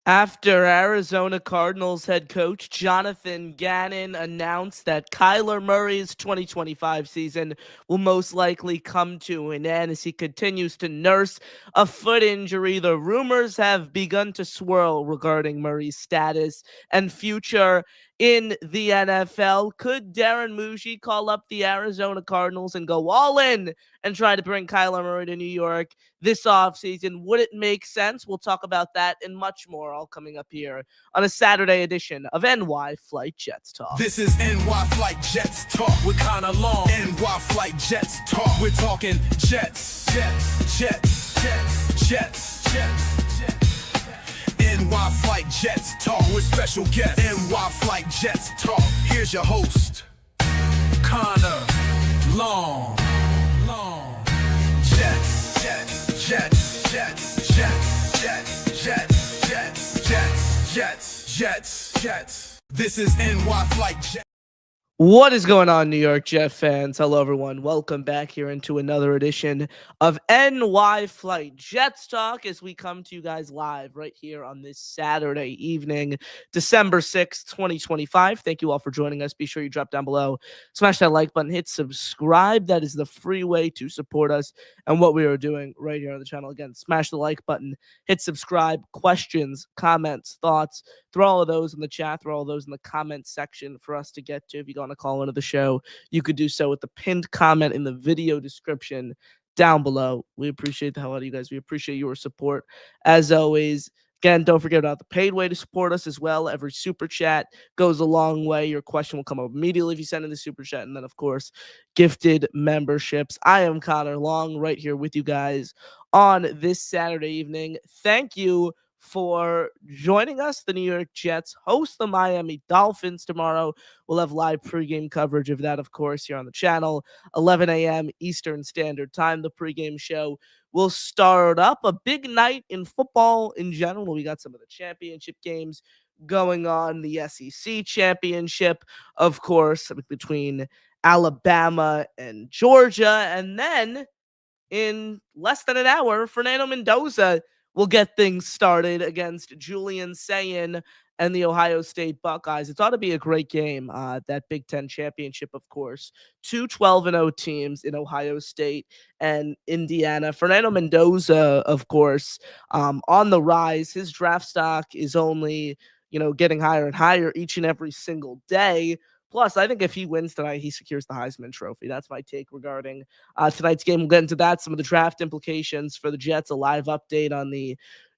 After Arizona Cardinals head coach Jonathan Gannon announced that Kyler Murray's 2025 season will most likely come to an end as he continues to nurse a foot injury, the rumors have begun to swirl regarding Murray's status and future in the NFL. Could Darren Muji call up the Arizona Cardinals and go all in and try to bring Kyler Murray to New York this offseason? Would it make sense? We'll talk about that and much more all coming up here on a Saturday edition of NY Flight Jets Talk. This is NY Flight Jets Talk with Connor Long. NY Flight Jets Talk. We're talking Jets, Jets, Jets, Jets, Jets, Jets, Jets. NY Flight Jets Talk with special guests. NY Flight Jets Talk. Here's your host, Connor Long. Jets, Jets, Jets, Jets, Jets, Jets, Jets, Jets, Jets, Jets, Jets, Jets. This is NY Flight Jets. What is going on, New York Jet fans? Hello, everyone. Welcome back here into another edition of NY Flight Jets Talk as we come to you guys live right here on this Saturday evening, December 6th, 2025. Thank you all for joining us. Be sure you drop down below, smash that like button, hit subscribe. That is the free way to support us and what we are doing right here on the channel. Again, smash the like button, hit subscribe, questions, comments, thoughts. Throw all of those in the chat, throw all of those in the comment section for us to get to. If you want to call into the show, you could do so with the pinned comment in the video description down below. We appreciate the hell out of you guys. We appreciate your support as always. Again, don't forget about the paid way to support us as well. Every super chat goes a long way. Your question will come up immediately if you send in the super chat. And then, of course, gifted memberships. I am Connor Long right here with you guys on this Saturday evening. Thank you for joining us. The New York Jets host the Miami Dolphins tomorrow. We'll have live pregame coverage of that, of course, here on the channel. 11 a.m. Eastern Standard Time, the pregame show will start up. A big night in football in general. We got some of the championship games going on. The SEC championship, of course, between Alabama and Georgia. And then in less than an hour, Fernando Mendoza will get things started against Julian Sayin and the Ohio State Buckeyes. It ought to be a great game, that Big Ten championship, of course. Two 12-0 teams in Ohio State and Indiana. Fernando Mendoza, of course, on the rise. His draft stock is only, getting higher and higher each and every single day. Plus, I think if he wins tonight, he secures the Heisman Trophy. That's my take regarding tonight's game. We'll get into that, some of the draft implications for the Jets, a live update on the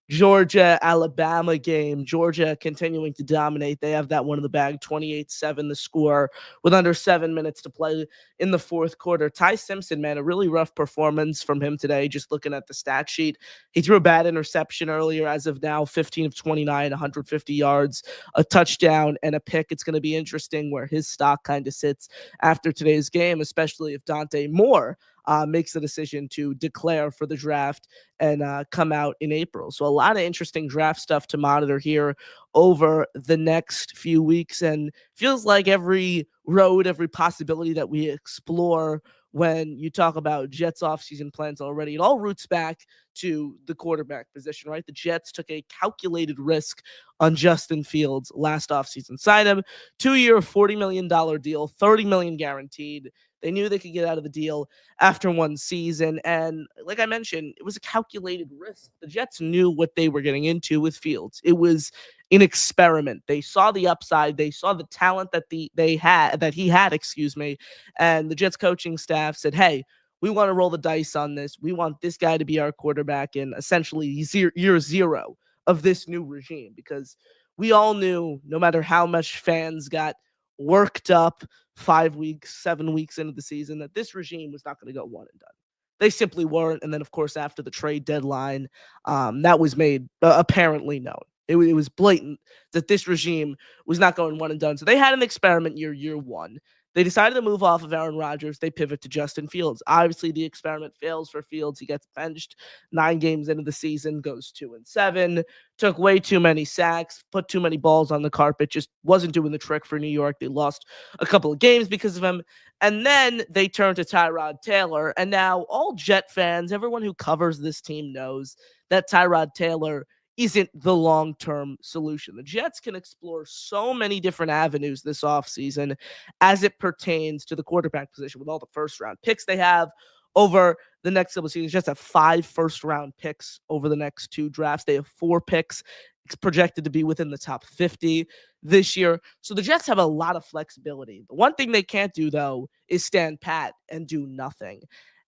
Georgia-Alabama game. Georgia continuing to dominate. They have that one in the bag, 28-7 the score with under 7 minutes to play in the fourth quarter. Ty Simpson, man, a really rough performance from him today, just looking at the stat sheet. He threw a bad interception earlier. As of now, 15 of 29, 150 yards, a touchdown, and a pick. It's going to be interesting where his stock kind of sits after today's game, especially if Dante Moore makes the decision to declare for the draft and come out in April. So a lot of interesting draft stuff to monitor here over the next few weeks, and feels like every road, every possibility that we explore when you talk about Jets offseason plans already, it all roots back to the quarterback position, right? The Jets took a calculated risk on Justin Fields last offseason. Signed him, 2-year, $40 million deal, $30 million guaranteed. They knew they could get out of the deal after one season. And like I mentioned, it was a calculated risk. The Jets knew what they were getting into with Fields. It was an experiment. They saw the upside. They saw the talent that he had, and the Jets coaching staff said, hey, we want to roll the dice on this. We want this guy to be our quarterback in essentially year zero of this new regime, because we all knew, no matter how much fans got worked up 5 weeks, 7 weeks into the season, that this regime was not going to go one and done. They simply weren't. And then, of course, after the trade deadline, that was made apparently known. It was blatant that this regime was not going one and done. So they had an experiment year one. They decided to move off of Aaron Rodgers. They pivot to Justin Fields. Obviously, the experiment fails for Fields. He gets benched 9 games into the season, goes 2-7, took way too many sacks, put too many balls on the carpet, just wasn't doing the trick for New York. They lost a couple of games because of him. And then they turned to Tyrod Taylor. And now all Jet fans, everyone who covers this team knows that Tyrod Taylor isn't the long-term solution. The Jets can explore so many different avenues this offseason as it pertains to the quarterback position with all the first-round picks they have over the next couple of seasons. Just have 5 first-round picks over the next 2 drafts. They have 4 picks. It's projected to be within the top 50 this year. So the Jets have a lot of flexibility. The one thing they can't do, though, is stand pat and do nothing.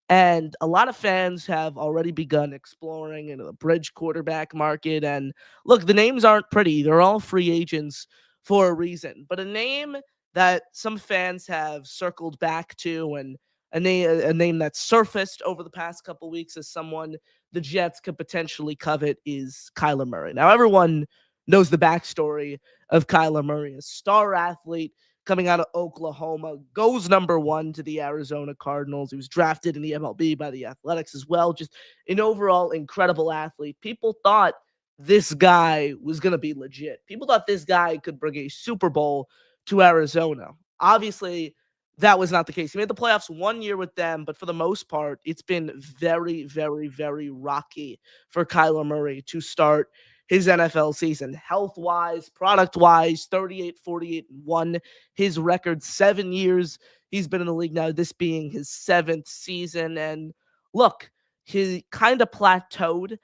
And a lot of fans have already begun exploring into the bridge quarterback market. And look, the names aren't pretty. They're all free agents for a reason. But a name that some fans have circled back to, and a name that's surfaced over the past couple weeks as someone the Jets could potentially covet, is Kyler Murray. Now, everyone knows the backstory of Kyler Murray, a star athlete coming out of Oklahoma, goes #1 to the Arizona Cardinals. He was drafted in the MLB by the Athletics as well. Just an overall incredible athlete. People thought this guy was going to be legit. People thought this guy could bring a Super Bowl to Arizona. Obviously, that was not the case. He made the playoffs 1 year with them, but for the most part, it's been very, very, very rocky for Kyler Murray to start his NFL season. Health-wise, product-wise, 38, 48, and 1. His record, 7 years he's been in the league now, this being his 7th season. And look, he kind of plateaued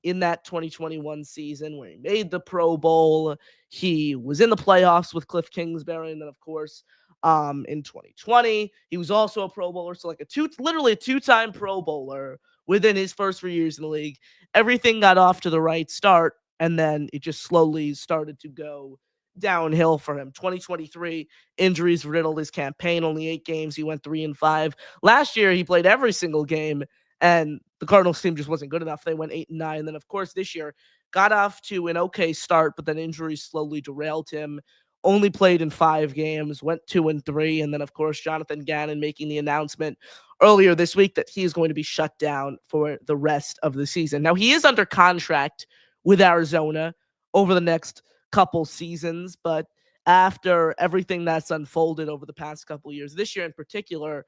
in that 2021 season where he made the Pro Bowl. He was in the playoffs with Cliff Kingsbury, and then, of course, in 2020, he was also a Pro Bowler, so literally a 2-time Pro Bowler within his first 3 years in the league. Everything got off to the right start, and then it just slowly started to go downhill for him. 2023, injuries riddled his campaign. Only 8 games. He went 3-5. Last year, he played every single game, and the Cardinals team just wasn't good enough. They went 8-9. And then, of course, this year got off to an okay start, but then injuries slowly derailed him. Only played in 5 games, went 2-3. And then, of course, Jonathan Gannon making the announcement earlier this week that he is going to be shut down for the rest of the season. Now, he is under contract with Arizona over the next couple seasons, but after everything that's unfolded over the past couple years, this year in particular,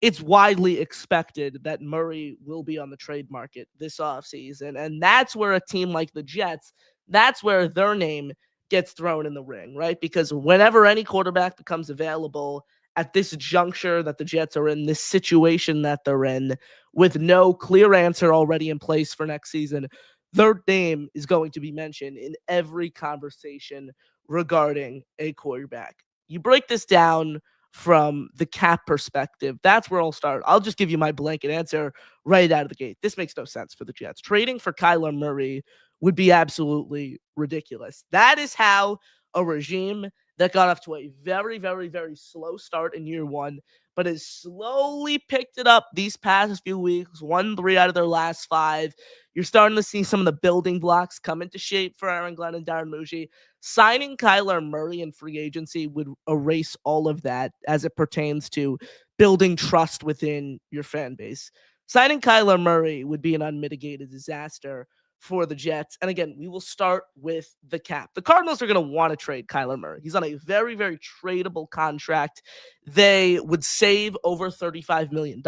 it's widely expected that Murray will be on the trade market this offseason. And that's where a team like the Jets, that's where their name gets thrown in the ring, right? Because whenever any quarterback becomes available at this juncture that the Jets are in, this situation that they're in, with no clear answer already in place for next season, their name is going to be mentioned in every conversation regarding a quarterback. You break this down from the cap perspective, that's where I'll start. I'll just give you my blanket answer right out of the gate. This makes no sense for the Jets. Trading for Kyler Murray would be absolutely ridiculous. That is how a regime that got off to a very, very, very slow start in year 1, but has slowly picked it up these past few weeks, won 3 out of their last 5. You're starting to see some of the building blocks come into shape for Aaron Glenn and Darren Muji. Signing Kyler Murray in free agency would erase all of that as it pertains to building trust within your fan base. Signing Kyler Murray would be an unmitigated disaster for the Jets. And again, we will start with the cap. The Cardinals are going to want to trade Kyler Murray. He's on a very, very tradable contract. They would save over $35 million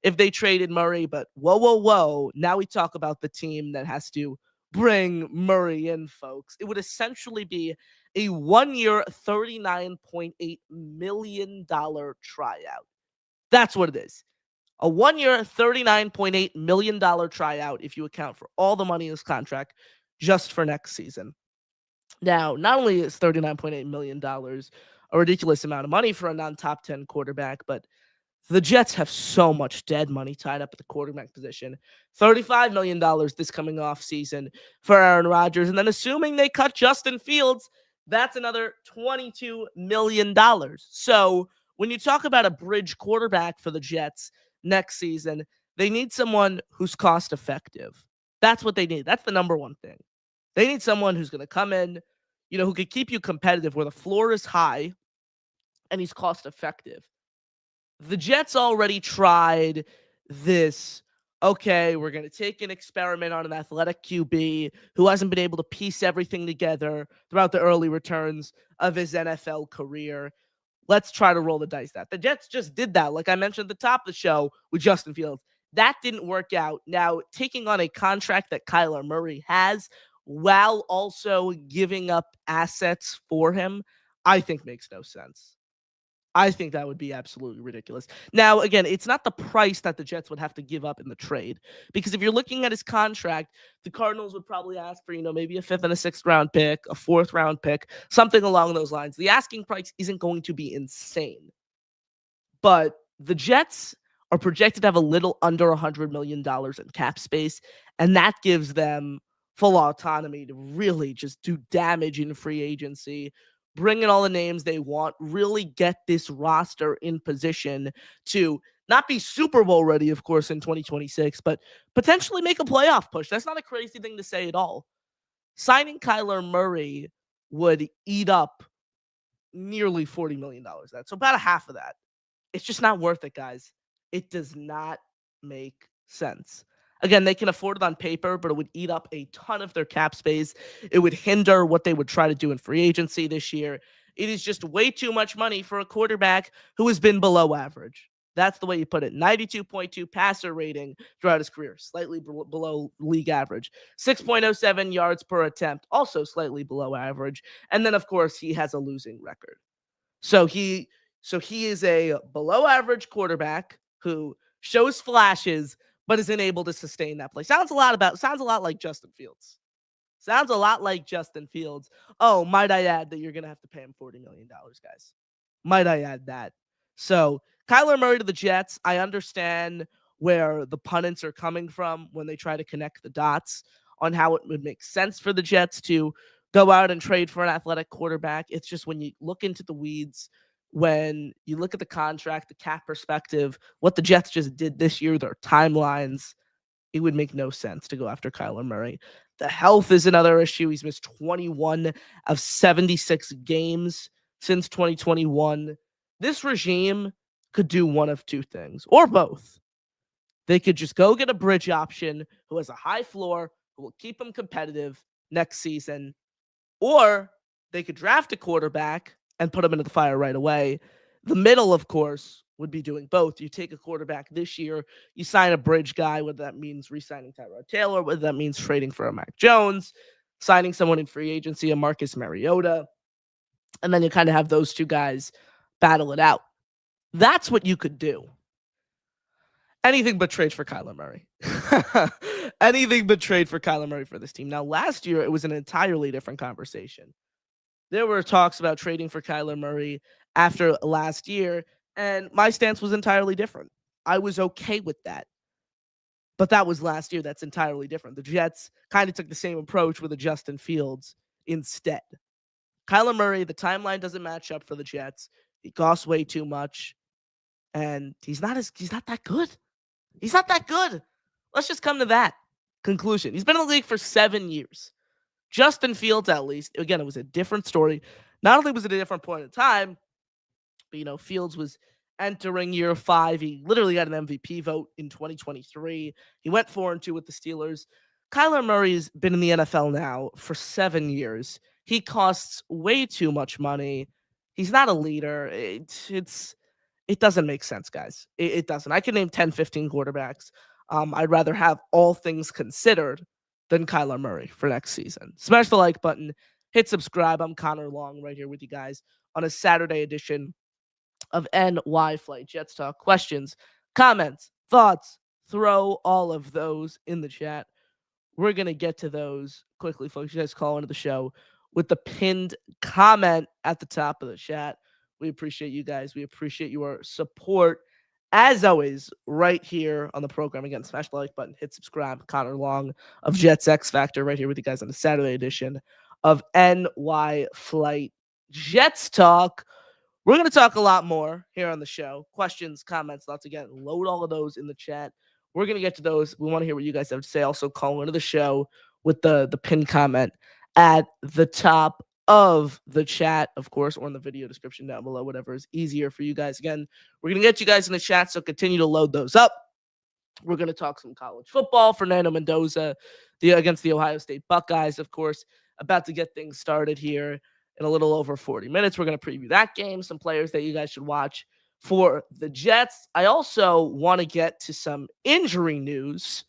if they traded Murray. But whoa, whoa, whoa. Now we talk about the team that has to bring Murray in, folks. It would essentially be a 1-year, $39.8 million tryout. That's what it is. A 1-year, $39.8 million tryout if you account for all the money in this contract just for next season. Now, not only is $39.8 million a ridiculous amount of money for a non-top 10 quarterback, but the Jets have so much dead money tied up at the quarterback position. $35 million this coming off season for Aaron Rodgers. And then assuming they cut Justin Fields, that's another $22 million. So when you talk about a bridge quarterback for the Jets next season, they need someone who's cost effective. That's what they need. That's the number one thing. They need someone who's going to come in, who could keep you competitive where the floor is high and he's cost effective. The Jets already tried this. Okay, we're going to take an experiment on an athletic QB who hasn't been able to piece everything together throughout the early returns of his NFL career. Let's try to roll the dice that. The Jets just did that, like I mentioned at the top of the show, with Justin Fields. That didn't work out. Now, taking on a contract that Kyler Murray has while also giving up assets for him, I think makes no sense. I think that would be absolutely ridiculous. Now, again, it's not the price that the Jets would have to give up in the trade. Because if you're looking at his contract, the Cardinals would probably ask for, maybe a fifth and a sixth round pick, a fourth round pick, something along those lines. The asking price isn't going to be insane. But the Jets are projected to have a little under $100 million in cap space, and that gives them full autonomy to really just do damage in free agency, bring in all the names they want, really get this roster in position to not be Super Bowl ready, of course, in 2026, but potentially make a playoff push. That's not a crazy thing to say at all. Signing Kyler Murray would eat up nearly $40 million. So about a half of that. It's just not worth it, guys. It does not make sense. Again, they can afford it on paper, but it would eat up a ton of their cap space. It would hinder what they would try to do in free agency this year. It is just way too much money for a quarterback who has been below average. That's the way you put it. 92.2 passer rating throughout his career, slightly below league average. 6.07 yards per attempt, also slightly below average. And then, of course, he has a losing record. So he is a below average quarterback who shows flashes but isn't able to sustain that play. Sounds a lot like Justin Fields. Sounds a lot like Justin Fields. Oh, might I add that you're going to have to pay him $40 million, guys. Might I add that? So, Kyler Murray to the Jets, I understand where the pundits are coming from when they try to connect the dots on how it would make sense for the Jets to go out and trade for an athletic quarterback. It's just when you look into the weeds, when you look at the contract, the cap perspective, what the Jets just did this year, their timelines, it would make no sense to go after Kyler Murray. The health is another issue. He's missed 21 of 76 games since 2021. This regime could do one of two things, or both. They could just go get a bridge option who has a high floor, who will keep them competitive next season, or they could draft a quarterback and put him into the fire right away. The middle, of course, would be doing both. You take a quarterback this year, you sign a bridge guy, whether that means re-signing Tyrod Taylor, whether that means trading for a Mac Jones, signing someone in free agency, a Marcus Mariota, and then you kind of have those two guys battle it out. That's what you could do. Anything but trade for Kyler Murray. Anything but trade for Kyler Murray for this team. Now, last year, it was an entirely different conversation. There were talks about trading for Kyler Murray after last year, and my stance was entirely different. I was okay with that. But that was last year. That's entirely different. The Jets kind of took the same approach with a Justin Fields instead. Kyler Murray, the timeline doesn't match up for the Jets. He costs way too much, and he's not that good. He's not that good. Let's just come to that conclusion. He's been in the league for 7 years. Justin Fields, at least, again, it was a different story. Not only was it a different point in time, but, Fields was entering year 5. He literally got an MVP vote in 2023. He went 4-2 with the Steelers. Kyler Murray's been in the NFL now for 7 years. He costs way too much money. He's not a leader. It doesn't make sense, guys. It doesn't. I can name 10, 15 quarterbacks. I'd rather have all things considered than Kyler Murray for next season. Smash the like button. Hit subscribe. I'm Connor Long right here with you guys on a Saturday edition of NY Flight Jets Talk. Questions, comments, thoughts, throw all of those in the chat. We're going to get to those quickly, folks. You guys call into the show with the pinned comment at the top of the chat. We appreciate you guys. We appreciate your support. As always, right here on the program. Again, smash the like button, hit subscribe. Connor Long of Jets X Factor right here with you guys on the Saturday edition of NY Flight Jets Talk. We're going to talk a lot more here on the show. Questions, comments, thoughts. Again, load all of those in the chat. We're going to get to those. We want to hear what you guys have to say. Also, call into the show with the pinned comment at the top of the chat, of course, or in the video description down below, whatever is easier for you guys. Again, we're going to get you guys in the chat, so continue to load those up. We're going to talk some college football. Fernando Mendoza against the Ohio State Buckeyes, of course, about to get things started here in a little over 40 minutes. We're going to preview that game, some players that you guys should watch for the Jets. I also want to get to some injury news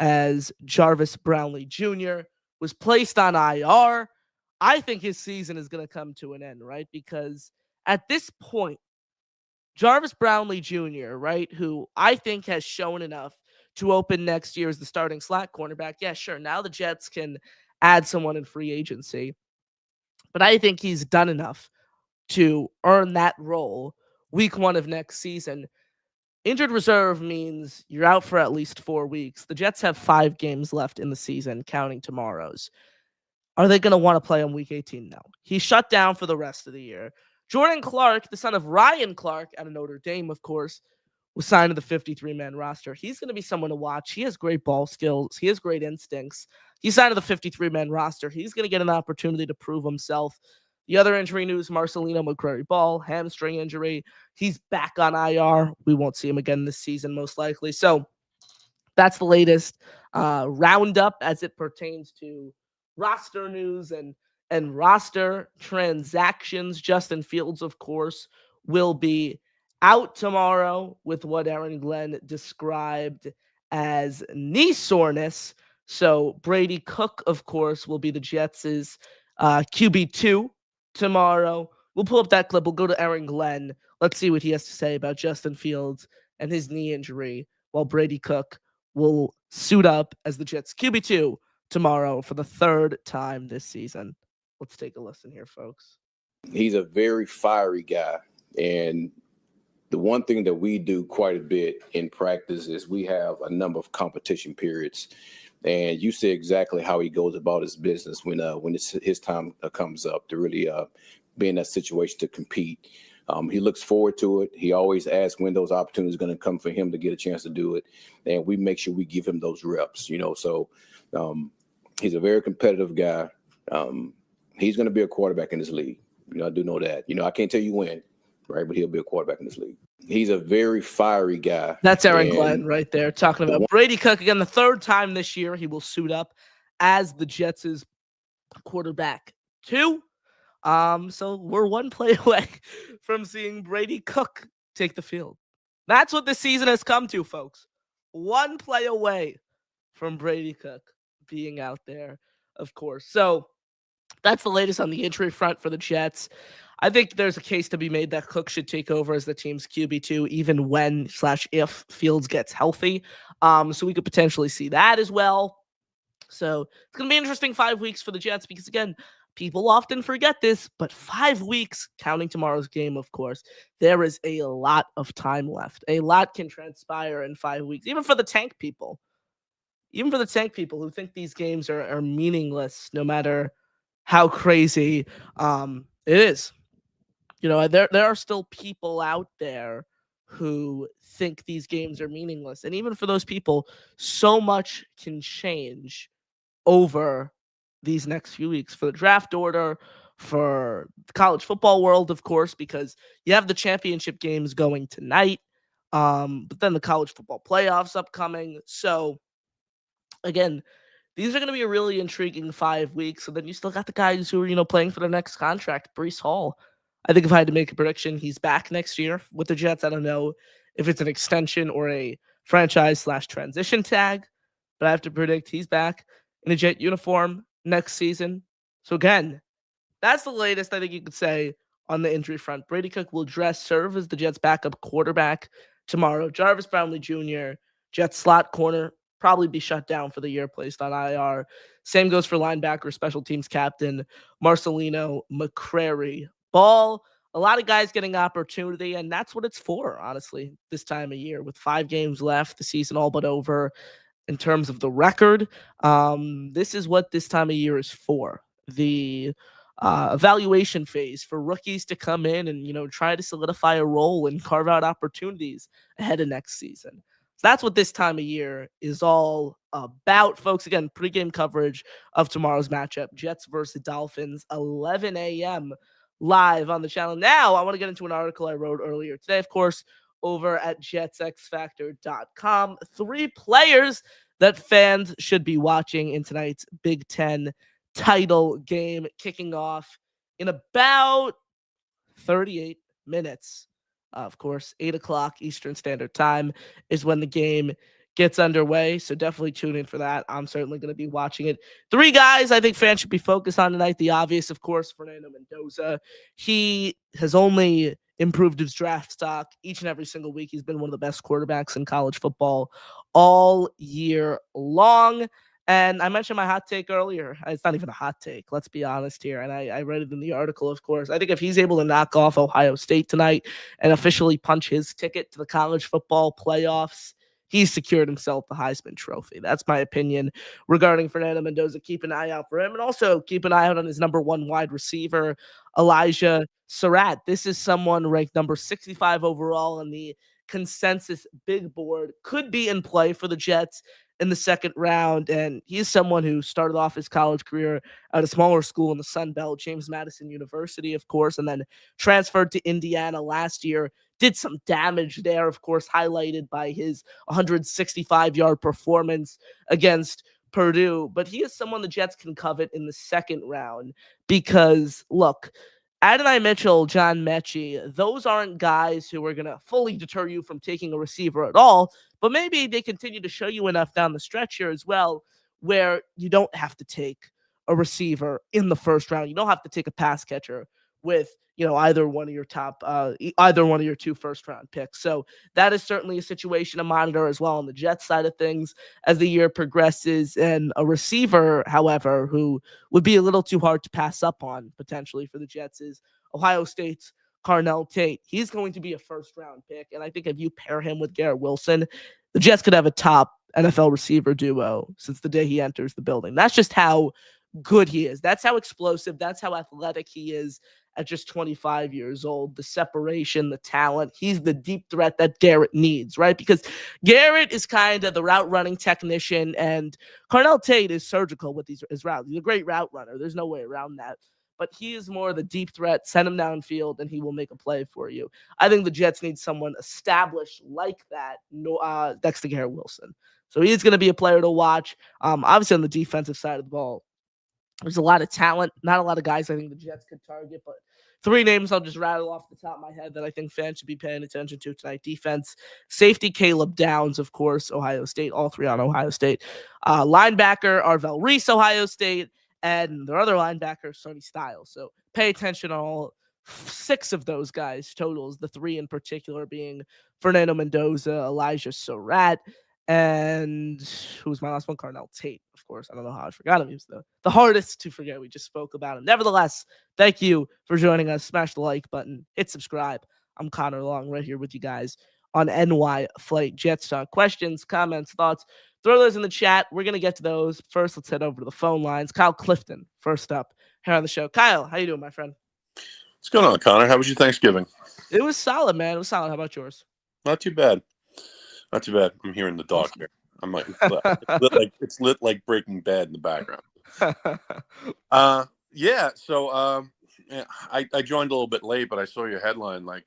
as Jarvis Brownlee Jr. was placed on IR. I think his season is going to come to an end, right? Because at this point, Jarvis Brownlee Jr., right, who I think has shown enough to open next year as the starting slot cornerback. Yeah, sure. Now the Jets can add someone in free agency, but I think he's done enough to earn that role week 1 of next season. Injured reserve means you're out for at least 4 weeks. The Jets have 5 games left in the season, counting tomorrow's. Are they going to want to play him week 18? No. He's shut down for the rest of the year. Jordan Clark, the son of Ryan Clark out of Notre Dame, of course, was signed to the 53-man roster. He's going to be someone to watch. He has great ball skills. He has great instincts. He's signed to the 53-man roster. He's going to get an opportunity to prove himself. The other injury news, Marcelino McCrary-Ball, hamstring injury. He's back on IR. We won't see him again this season, most likely. So that's the latest roundup as it pertains to roster news and roster transactions. Justin Fields, of course, will be out tomorrow with what Aaron Glenn described as knee soreness. So Brady Cook, of course, will be the Jets' QB2 tomorrow. We'll pull up that clip. We'll go to Aaron Glenn. Let's see what he has to say about Justin Fields and his knee injury, while Brady Cook will suit up as the Jets QB2 tomorrow for the 3rd time this season. Let's take a listen here, folks. He's a very fiery guy. And the one thing that we do quite a bit in practice is we have a number of competition periods. And you see exactly how he goes about his business when his time comes up to really be in that situation to compete. He looks forward to it. He always asks when those opportunities are going to come for him to get a chance to do it. And we make sure we give him those reps, So he's a very competitive guy. He's going to be a quarterback in this league. I do know that. I can't tell you when, right? But he'll be a quarterback in this league. He's a very fiery guy. That's Aaron Glenn right there talking about Brady Cook. Again, the 3rd time this year he will suit up as the Jets' quarterback 2. So we're 1 play away from seeing Brady Cook take the field. That's what this season has come to, folks. 1 play away from Brady Cook being out there, of course. So that's the latest on the injury front for the Jets. I think there's a case to be made that Cook should take over as the team's QB2 even when/if Fields gets healthy. So we could potentially see that as well. So it's going to be an interesting 5 weeks for the Jets because, again, people often forget this, but 5 weeks, counting tomorrow's game, of course, there is a lot of time left. A lot can transpire in 5 weeks, even for the tank people. Even for the tank people who think these games are meaningless, no matter how crazy it is. There are still people out there who think these games are meaningless. And even for those people, so much can change over these next few weeks for the draft order, for the college football world, of course, because you have the championship games going tonight, but then the college football playoffs upcoming. So, again, these are going to be a really intriguing 5 weeks. So then you still got the guys who are, playing for their next contract. Breece Hall, I think if I had to make a prediction, he's back next year with the Jets. I don't know if it's an extension or a franchise/transition tag, but I have to predict he's back in a Jet uniform next season. So again, that's the latest I think you could say on the injury front. Brady Cook will serve as the Jets' backup quarterback tomorrow. Jarvis Brownlee Jr., Jets slot corner, probably be shut down for the year, placed on IR. Same goes for linebacker, special teams captain Marcelino McCrary-Ball. A lot of guys getting opportunity, and that's what it's for, honestly, this time of year. With 5 games left, the season all but over in terms of the record. This is what this time of year is for. The evaluation phase for rookies to come in and, try to solidify a role and carve out opportunities ahead of next season. So that's what this time of year is all about, folks. Again, pregame coverage of tomorrow's matchup, Jets versus Dolphins, 11 a.m. live on the channel. Now, I want to get into an article I wrote earlier today, of course, over at jetsxfactor.com. 3 players that fans should be watching in tonight's Big Ten title game, kicking off in about 38 minutes. Of course, 8 o'clock Eastern Standard Time is when the game gets underway. So definitely tune in for that. I'm certainly going to be watching it. Three guys I think fans should be focused on tonight. The obvious, of course, Fernando Mendoza. He has only improved his draft stock each and every single week. He's been one of the best quarterbacks in college football all year long. And I mentioned my hot take earlier. It's not even a hot take. Let's be honest here. And I read it in the article, of course. I think if he's able to knock off Ohio State tonight and officially punch his ticket to the college football playoffs, he's secured himself the Heisman Trophy. That's my opinion regarding Fernando Mendoza. Keep an eye out for him. And also keep an eye out on his number one wide receiver, Elijah Surratt. This is someone ranked number 65 overall on the consensus big board. Could be in play for the Jets in the second round. And he's someone who started off his college career at a smaller school in the Sun Belt, James Madison University, of course, and then transferred to Indiana last year. Did some damage there, of course, highlighted by his 165-yard performance against Purdue. But he is someone the Jets can covet in the second round because, look, Adonai Mitchell, John Mechie, those aren't guys who are going to fully deter you from taking a receiver at all, but maybe they continue to show you enough down the stretch here as well where you don't have to take a receiver in the first round. You don't have to take a pass catcher with, either one of your either one of your two first round picks. So that is certainly a situation to monitor as well on the Jets side of things as the year progresses. And a receiver, however, who would be a little too hard to pass up on potentially for the Jets is Ohio State's Carnell Tate. He's going to be a first round pick. And I think if you pair him with Garrett Wilson, the Jets could have a top NFL receiver duo since the day he enters the building. That's just how good he is. That's how explosive, that's how athletic he is at just 25 years old. The separation, the talent, he's the deep threat that Garrett needs, right? Because Garrett is kind of the route running technician and Carnell Tate is surgical with his routes. He's a great route runner. There's no way around that. But he is more the deep threat. Send him downfield and he will make a play for you. I think the Jets need someone established like that next to Garrett Wilson. So he's going to be a player to watch. Obviously on the defensive side of the ball, there's a lot of talent, not a lot of guys I think the Jets could target, but three names I'll just rattle off the top of my head that I think fans should be paying attention to tonight. Defense, safety, Caleb Downs, of course, Ohio State, all three on Ohio State. Linebacker, Arvell Reese, Ohio State, and their other linebacker, Sonny Styles. So pay attention to all six of those guys totals, the three in particular being Fernando Mendoza, Elijah Surratt, and who's my last one? Carnell Tate, of course. I don't know how I forgot him. He was the hardest to forget. We just spoke about him. Nevertheless, thank you for joining us. Smash the like button. Hit subscribe. I'm Connor Long right here with you guys on NY Flight Jets Talk. Questions, comments, thoughts, throw those in the chat. We're going to get to those. First, let's head over to the phone lines. Kyle Clifton, first up here on the show. Kyle, how you doing, my friend? What's going on, Connor? How was your Thanksgiving? It was solid, man. It was solid. How about yours? Not too bad. Not too bad. I'm hearing the dog here. I'm like, it's lit like Breaking Bad in the background. Yeah. So, I joined a little bit late, but I saw your headline. Like,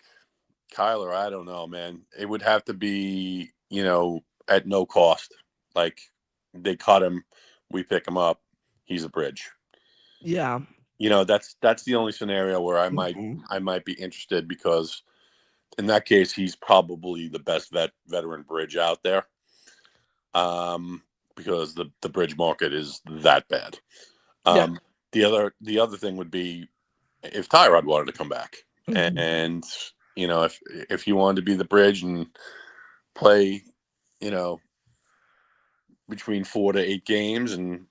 Kyler, I don't know, man. It would have to be, at no cost. Like, they cut him, we pick him up. He's a bridge. Yeah. That's the only scenario where I might be interested because. In that case, he's probably the best veteran bridge out there, because the bridge market is that bad. Yeah. The other thing would be if Tyrod wanted to come back, and if he wanted to be the bridge and play, between 4 to 8 games and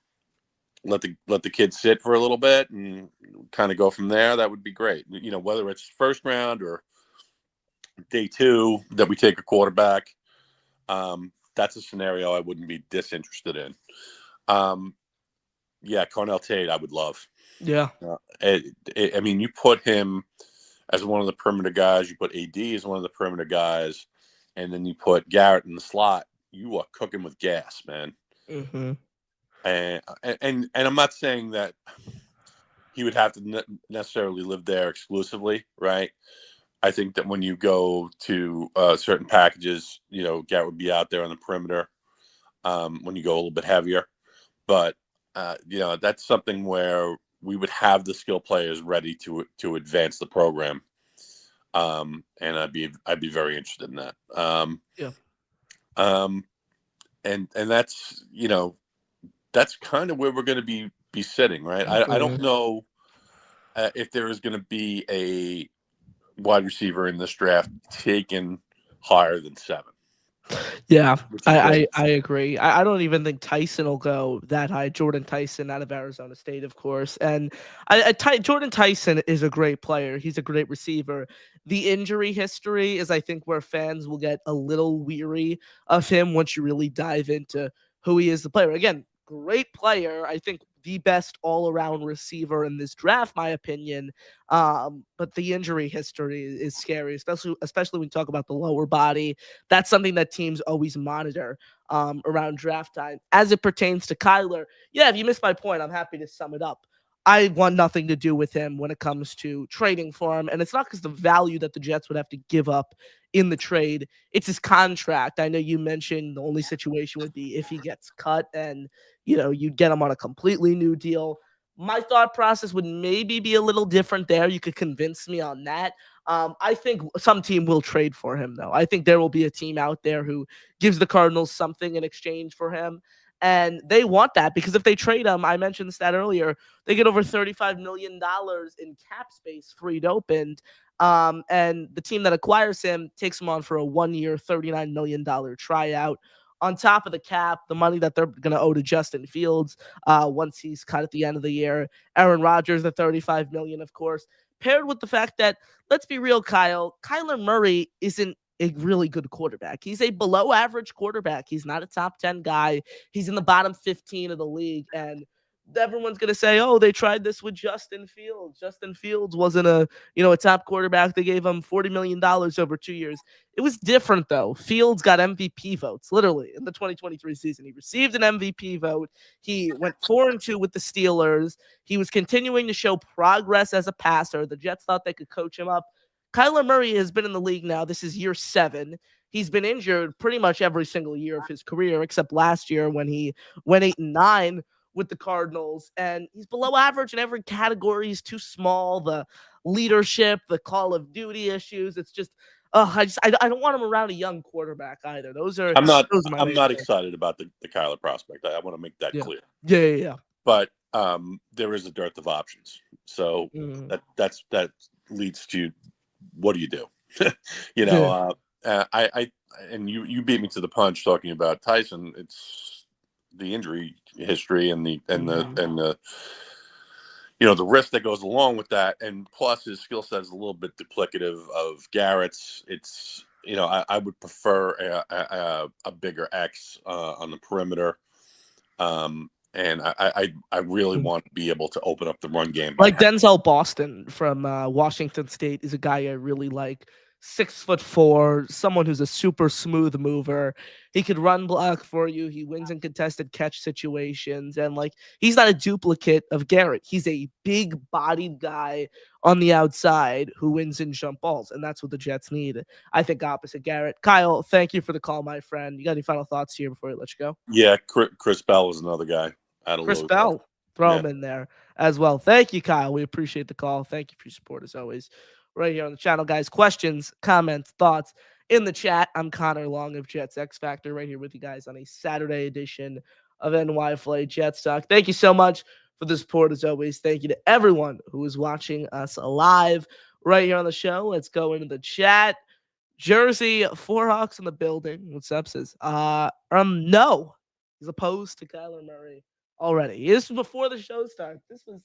let the kids sit for a little bit and kind of go from there, that would be great. Whether it's first round or day 2 that we take a quarterback, that's a scenario I wouldn't be disinterested in. Carnell Tate I would love. Yeah. I mean, you put him as one of the perimeter guys, you put AD as one of the perimeter guys, and then you put Garrett in the slot, you are cooking with gas, man. Mm-hmm. And I'm not saying that he would have to necessarily live there exclusively, right? I think that when you go to certain packages, Garrett would be out there on the perimeter when you go a little bit heavier. But, that's something where we would have the skill players ready to advance the program. And I'd be very interested in that. Yeah. And that's that's kind of where we're going to be sitting, right? I don't know if there is going to be a wide receiver in this draft taken higher than 7. Yeah, Which is where I agree. I don't even think Tyson will go that high. Jordan Tyson out of Arizona State, of course. And Jordan Tyson is a great player. He's a great receiver. The injury history is, I think, where fans will get a little weary of him once you really dive into who he is, the player. Again, great player. I think the best all-around receiver in this draft, my opinion. But the injury history is scary, especially when you talk about the lower body. That's something that teams always monitor around draft time. As it pertains to Kyler, yeah, if you missed my point, I'm happy to sum it up. I want nothing to do with him when it comes to trading for him. And it's not because the value that the Jets would have to give up in the trade. It's his contract. I know you mentioned the only situation would be if he gets cut and, you'd get him on a completely new deal. My thought process would maybe be a little different there. You could convince me on that. I think some team will trade for him, though. I think there will be a team out there who gives the Cardinals something in exchange for him. And they want that because if they trade him, I mentioned the stat earlier, they get over $35 million in cap space freed open. And the team that acquires him takes him on for a 1-year, $39 million tryout. On top of the cap, the money that they're going to owe to Justin Fields once he's cut at the end of the year. Aaron Rodgers, the $35 million, of course, paired with the fact that, let's be real, Kyler Murray isn't a really good quarterback. He's a below average quarterback. He's not a top 10 guy. He's in the bottom 15 of the league. And everyone's going to say, oh, they tried this with Justin Fields. Justin Fields wasn't a top quarterback. They gave him $40 million over 2 years. It was different, though. Fields got MVP votes, literally, in the 2023 season. He received an MVP vote. He went 4-2 with the Steelers. He was continuing to show progress as a passer. The Jets thought they could coach him up. Kyler Murray has been in the league now. This is year 7. He's been injured pretty much every single year of his career, except last year when he went 8-9 with the Cardinals. And he's below average in every category. He's too small. The leadership, the Call of Duty issues. It's just, I don't want him around a young quarterback either. Those are my I'm main not things. excited about the Kyler prospect. I want to make that Yeah. clear. Yeah. But there is a dearth of options. So that leads to, what do you do? I and you beat me to the punch talking about Tyson. It's the injury history and the the risk that goes along with that, and plus his skill set is a little bit duplicative of Garrett's. It's I would prefer a bigger X on the perimeter, and I really want to be able to open up the run game. Like Denzel Boston from Washington State is a guy I really like. 6'4", someone who's a super smooth mover. He could run block for you. He wins in contested catch situations. And he's not a duplicate of Garrett. He's a big bodied guy on the outside who wins in jump balls. And that's what the Jets need. I think opposite Garrett. Kyle, thank you for the call, my friend. You got any final thoughts here before we let you go? Yeah. Chris Bell is another guy. Chris Bell. Throw him in there as well. Thank you, Kyle. We appreciate the call. Thank you for your support as always. Right here on the channel, guys. Questions, comments, thoughts in the chat. I'm Connor Long of Jets X Factor, right here with you guys on a Saturday edition of NY Flight Jets Talk. Thank you so much for the support as always. Thank you to everyone who is watching us live right here on the show. Let's go into the chat. Jersey, 4 Hawks in the building. What's up, sis? No. He's opposed to Kyler Murray already. This was before the show started. This was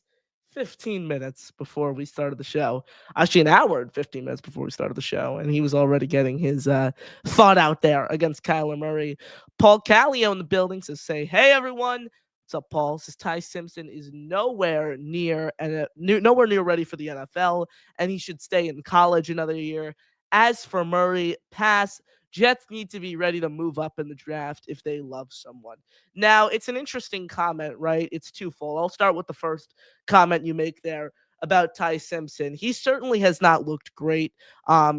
15 minutes before we started the show. Actually, an hour and 15 minutes before we started the show. And he was already getting his thought out there against Kyler Murray. Paul Callio in the building says, hey, everyone. What's up, Paul? Says Ty Simpson is nowhere near ready for the NFL, and he should stay in college another year. As for Murray, pass. Jets need to be ready to move up in the draft if they love someone. Now, it's an interesting comment, right? It's twofold. I'll start with the first comment you make there about Ty Simpson. He certainly has not looked great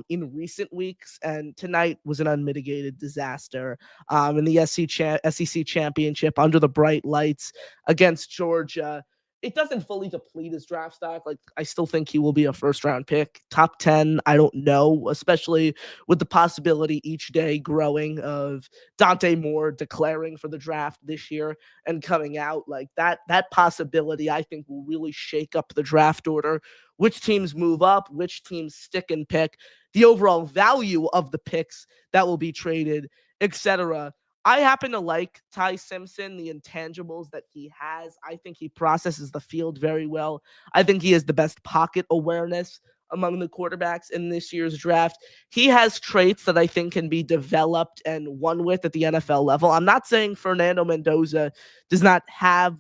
in recent weeks, and tonight was an unmitigated disaster in the SEC championship under the bright lights against Georgia. it doesn't fully deplete his draft stock. Like, I still think he will be a first round pick. Top 10, I don't know, especially with the possibility each day growing of Dante Moore declaring for the draft this year and coming out. Like, that possibility, I think, will really shake up the draft order. Which teams move up, which teams stick and pick, the overall value of the picks that will be traded, etc. I happen to like Ty Simpson, the intangibles that he has. I think he processes the field very well. I think he has the best pocket awareness among the quarterbacks in this year's draft. He has traits that I think can be developed and won with at the NFL level. I'm not saying Fernando Mendoza does not have,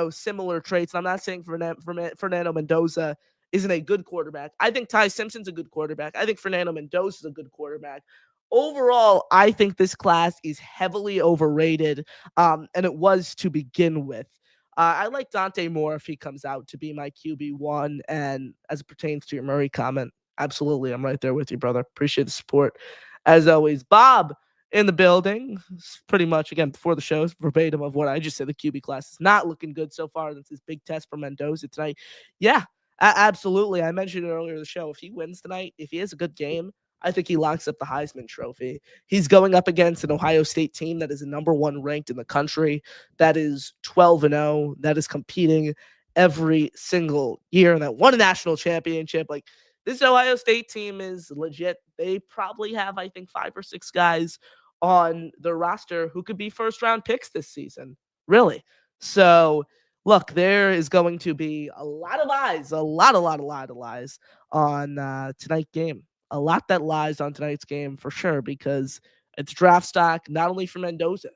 similar traits. I'm not saying Fernando Mendoza isn't a good quarterback. I think Ty Simpson's a good quarterback. I think Fernando Mendoza is a good quarterback. Overall, I think this class is heavily overrated, and it was to begin with. I like Dante Moore if he comes out to be my QB1. And as it pertains to your Murray comment, absolutely, I'm right there with you, brother. Appreciate the support. As always, Bob in the building. Pretty much, again, before the show, verbatim of what I just said. The QB class is not looking good so far. That's his big test for Mendoza tonight. Yeah, absolutely. I mentioned it earlier in the show. If he wins tonight, if he has a good game, I think he locks up the Heisman Trophy. He's going up against an Ohio State team that is number one ranked in the country, that is 12-0, that is competing every single year, and that won a national championship. Like, this Ohio State team is legit. They probably have, I think, 5 or 6 guys on their roster who could be first round picks this season. Really. So, look, there is going to be a lot of eyes, a lot of eyes on tonight's game. A lot that lies on tonight's game for sure, because it's draft stock, not only for Mendoza,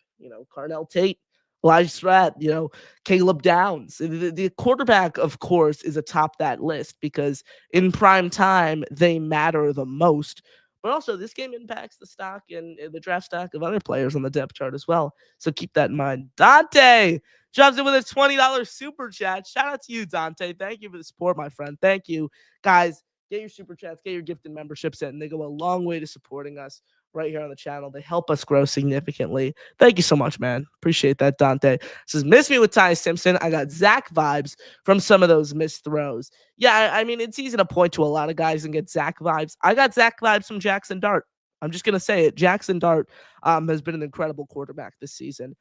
Carnell Tate, Elijah Strat, Caleb Downs. The quarterback, of course, is atop that list because in prime time, they matter the most. But also, this game impacts the stock and the draft stock of other players on the depth chart as well. So keep that in mind. Dante drops in with a $20 super chat. Shout out to you, Dante. Thank you for the support, my friend. Thank you, guys. Get your super chats, get your gifted memberships in. They go a long way to supporting us right here on the channel. They help us grow significantly. Thank you so much, man. Appreciate that, Dante. Says, miss me with Ty Simpson. I got Zach vibes from some of those missed throws. Yeah, I mean, it's easy to point to a lot of guys and get Zach vibes. I got Zach vibes from Jackson Dart. I'm just going to say it. Jackson Dart has been an incredible quarterback this season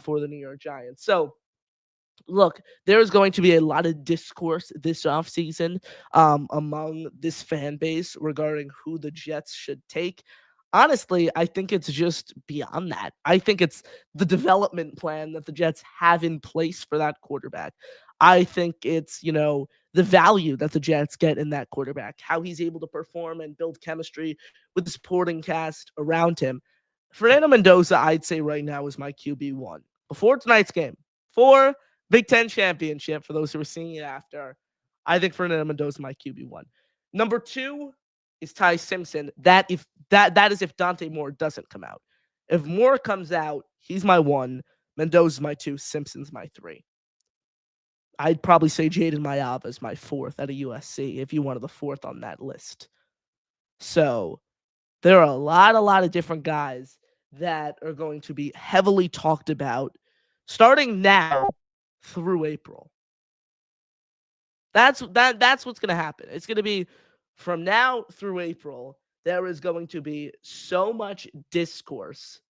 for the New York Giants. So, look, there's going to be a lot of discourse this offseason among this fan base regarding who the Jets should take. Honestly, I think it's just beyond that. I think it's the development plan that the Jets have in place for that quarterback. I think it's, the value that the Jets get in that quarterback, how he's able to perform and build chemistry with the supporting cast around him. Fernando Mendoza, I'd say right now, is my QB1. Before tonight's game, for Big Ten championship, for those who are seeing it after, I think Fernando Mendoza is my QB1. Number 2 is Ty Simpson. That is if Dante Moore doesn't come out. If Moore comes out, he's my 1. Mendoza's my 2. Simpson's my 3. I'd probably say Jaden Mayava is my 4th out of USC if you wanted the 4th on that list. So there are a lot of different guys that are going to be heavily talked about starting now through April. That's what's going to happen. It's going to be from now through April. There is going to be so much discourse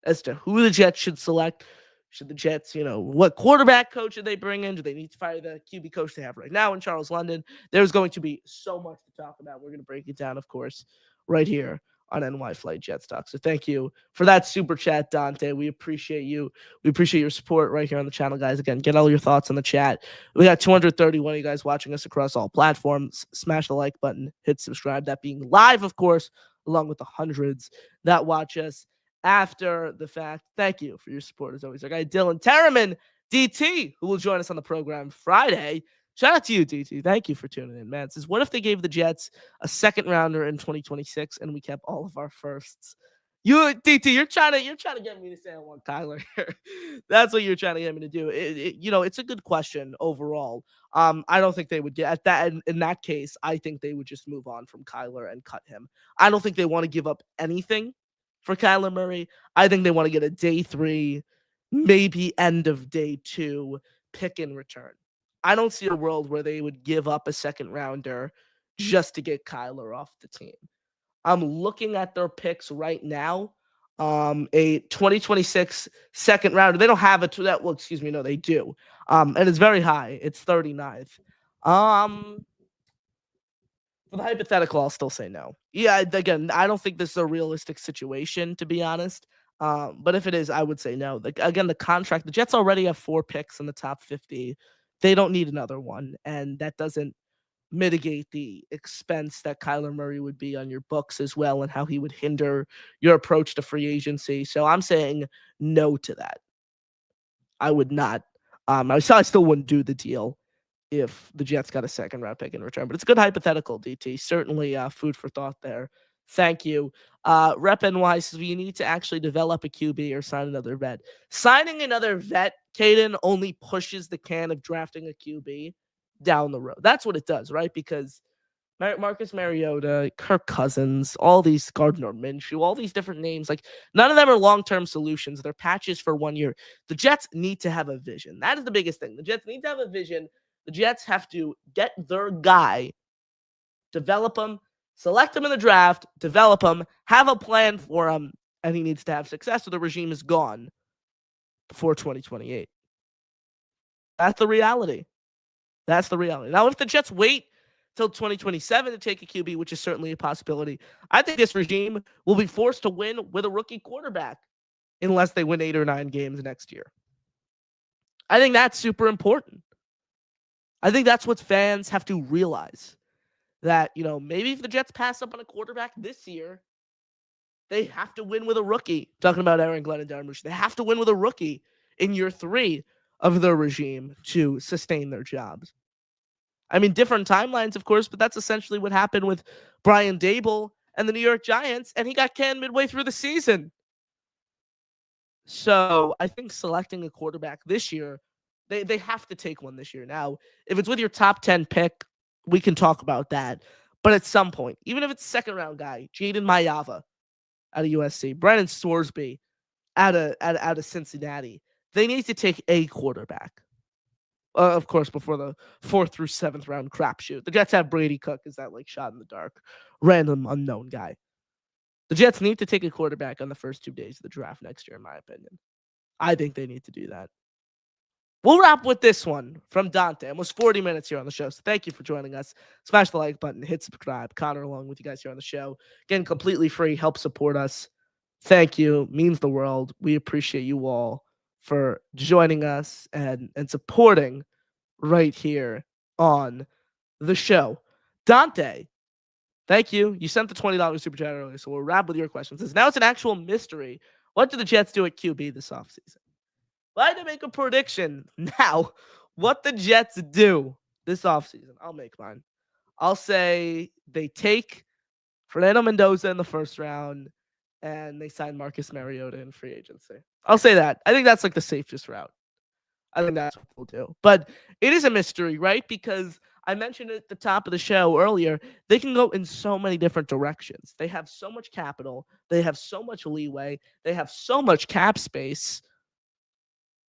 as to who the Jets should select. Should the Jets, what quarterback coach should they bring in? Do they need to fire the QB coach they have right now in Charles London? There's going to be so much to talk about. We're going to break it down, of course, right here on NY Flight Jets Talk. So thank you for that super chat, Dante. We appreciate you. We appreciate your support right here on the channel, guys. Again, get all your thoughts in the chat. We got 231 of you guys watching us across all platforms. Smash the like button, hit subscribe. That being live, of course, along with the hundreds that watch us after the fact. Thank you for your support as always. Our guy Dylan Terriman, DT, who will join us on the program Friday. Shout out to you, DT. Thank you for tuning in, man. It says, what if they gave the Jets a second rounder in 2026 and we kept all of our firsts? You, DT, you're trying to get me to say I want Kyler here. That's what you're trying to get me to do. It's a good question overall. I don't think they would get at that. In that case, I think they would just move on from Kyler and cut him. I don't think they want to give up anything for Kyler Murray. I think they want to get a day 3, maybe end of day 2 pick in return. I don't see a world where they would give up a second rounder just to get Kyler off the team. I'm looking at their picks right now. A 2026 second rounder. They don't have it to that. Well, excuse me. No, they do. And it's very high. It's 39th. For the hypothetical, I'll still say no. Yeah, again, I don't think this is a realistic situation, to be honest. But if it is, I would say no. Again, the contract, the Jets already have 4 picks in the top 50. They don't need another one, and that doesn't mitigate the expense that Kyler Murray would be on your books as well, and how he would hinder your approach to free agency. So I'm saying no to that. I would not. I still wouldn't do the deal if the Jets got a second round pick in return. But it's a good hypothetical, DT. Certainly food for thought there. Thank you. Rep NY says you need to actually develop a QB or sign another vet. Signing another vet, Caden, only pushes the can of drafting a QB down the road. That's what it does, right? Because Marcus Mariota, Kirk Cousins, all these Gardner Minshew, all these different names, like none of them are long-term solutions. They're patches for 1 year. The Jets need to have a vision. That is the biggest thing. The Jets need to have a vision. The Jets have to get their guy, develop him, select him in the draft, develop him, have a plan for him, and he needs to have success or the regime is gone before 2028. That's the reality. That's the reality. Now, if the Jets wait till 2027 to take a QB, which is certainly a possibility, I think this regime will be forced to win with a rookie quarterback unless they win 8 or 9 games next year. I think that's super important. I think that's what fans have to realize. That, maybe if the Jets pass up on a quarterback this year, they have to win with a rookie. Talking about Aaron Glenn and Darren Bush. They have to win with a rookie in year 3 of their regime to sustain their jobs. I mean, different timelines, of course, but that's essentially what happened with Brian Daboll and the New York Giants, and he got canned midway through the season. So I think selecting a quarterback this year, they have to take one this year. Now, if it's with your top 10 pick, we can talk about that. But at some point, even if it's a second-round guy, Jaden Mayava out of USC, Brandon Sorsby out of Cincinnati, they need to take a quarterback. Of course, before the 4th through 7th round crapshoot. The Jets have Brady Cook as that shot in the dark, random unknown guy. The Jets need to take a quarterback on the first 2 days of the draft next year, in my opinion. I think they need to do that. We'll wrap with this one from Dante. Almost 40 minutes here on the show. So thank you for joining us. Smash the like button, hit subscribe. Connor along with you guys here on the show. Again, completely free. Help support us. Thank you. Means the world. We appreciate you all for joining us and supporting right here on the show. Dante, thank you. You sent the $20 super chat earlier, so we'll wrap with your questions. Now it's an actual mystery. What do the Jets do at QB this offseason? If I had to make a prediction now, what the Jets do this offseason, I'll make mine. I'll say they take Fernando Mendoza in the first round and they sign Marcus Mariota in free agency. I'll say that. I think that's the safest route. I think that's what they'll do. But it is a mystery, right? Because I mentioned at the top of the show earlier, they can go in so many different directions. They have so much capital. They have so much leeway. They have so much cap space.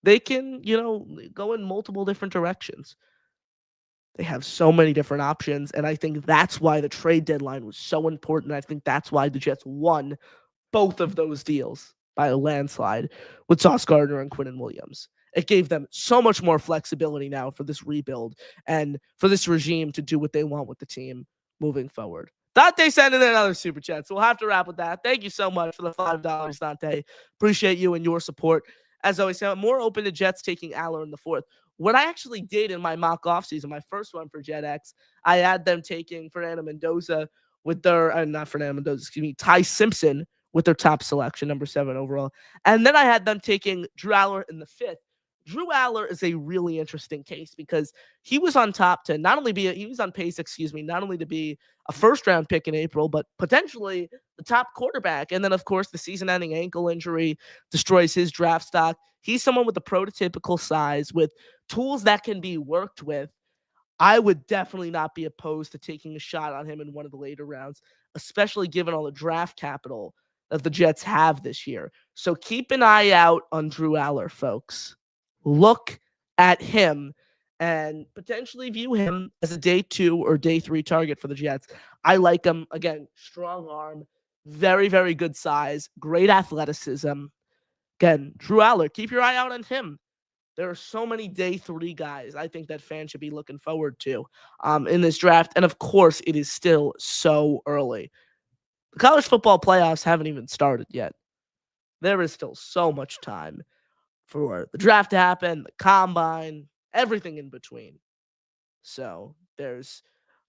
They can, go in multiple different directions. They have so many different options, and I think that's why the trade deadline was so important. I think that's why the Jets won both of those deals by a landslide with Sauce Gardner and Quinnen Williams. It gave them so much more flexibility now for this rebuild and for this regime to do what they want with the team moving forward. Dante sent in another super chat, so we'll have to wrap with that. Thank you so much for the $5, Dante. Appreciate you and your support. As always, I'm more open to Jets taking Aller in the 4th. What I actually did in my mock offseason, my first one for JetX, I had them taking Fernando Mendoza with their, not Fernando Mendoza, excuse me, Ty Simpson with their top selection, number 7 overall. And then I had them taking Drew Aller in the 5th. Drew Aller is a really interesting case because he was on top to he was on pace, not only to be a first-round pick in April, but potentially the top quarterback. And then, of course, the season-ending ankle injury destroys his draft stock. He's someone with the prototypical size, with tools that can be worked with. I would definitely not be opposed to taking a shot on him in one of the later rounds, especially given all the draft capital that the Jets have this year. So keep an eye out on Drew Aller, folks. Look at him and potentially view him as a day 2 or day 3 target for the Jets. I like him. Again, strong arm, very, very good size, great athleticism. Again, Drew Aller, keep your eye out on him. There are so many day 3 guys I think that fans should be looking forward to in this draft. And of course, it is still so early. The college football playoffs haven't even started yet. There is still so much time for the draft to happen, the combine, everything in between. So there's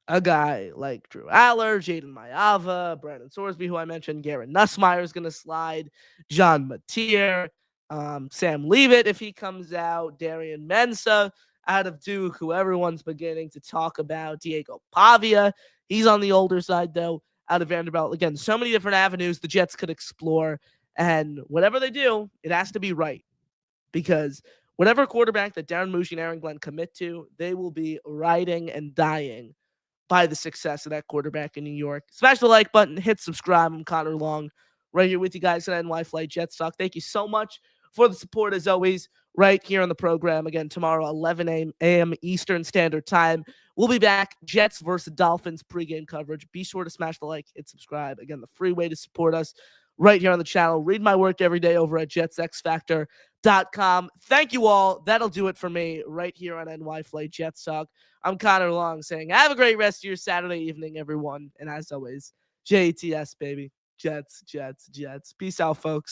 a guy like Drew Aller, Jaden Mayava, Brandon Sorsby, who I mentioned, Garen Nussmeyer is going to slide, John Mateer, Sam Leavitt if he comes out, Darian Mensah out of Duke, who everyone's beginning to talk about, Diego Pavia. He's on the older side, though, out of Vanderbilt. Again, so many different avenues the Jets could explore. And whatever they do, it has to be right. Because whatever quarterback that Darren Mushi and Aaron Glenn commit to, they will be riding and dying by the success of that quarterback in New York. Smash the like button, hit subscribe. I'm Connor Long, right here with you guys at NY Flight Jets Talk. Thank you so much for the support, as always, right here on the program. Again, tomorrow, 11 a.m. Eastern Standard Time. We'll be back. Jets versus Dolphins pregame coverage. Be sure to smash the like, hit subscribe. Again, the free way to support us right here on the channel. Read my work every day over at jetsxfactor.com. Thank you all. That'll do it for me right here on NY Flight Jets Talk. I'm Connor Long saying have a great rest of your Saturday evening, everyone. And as always, JTS, baby. Jets, Jets, Jets. Peace out, folks.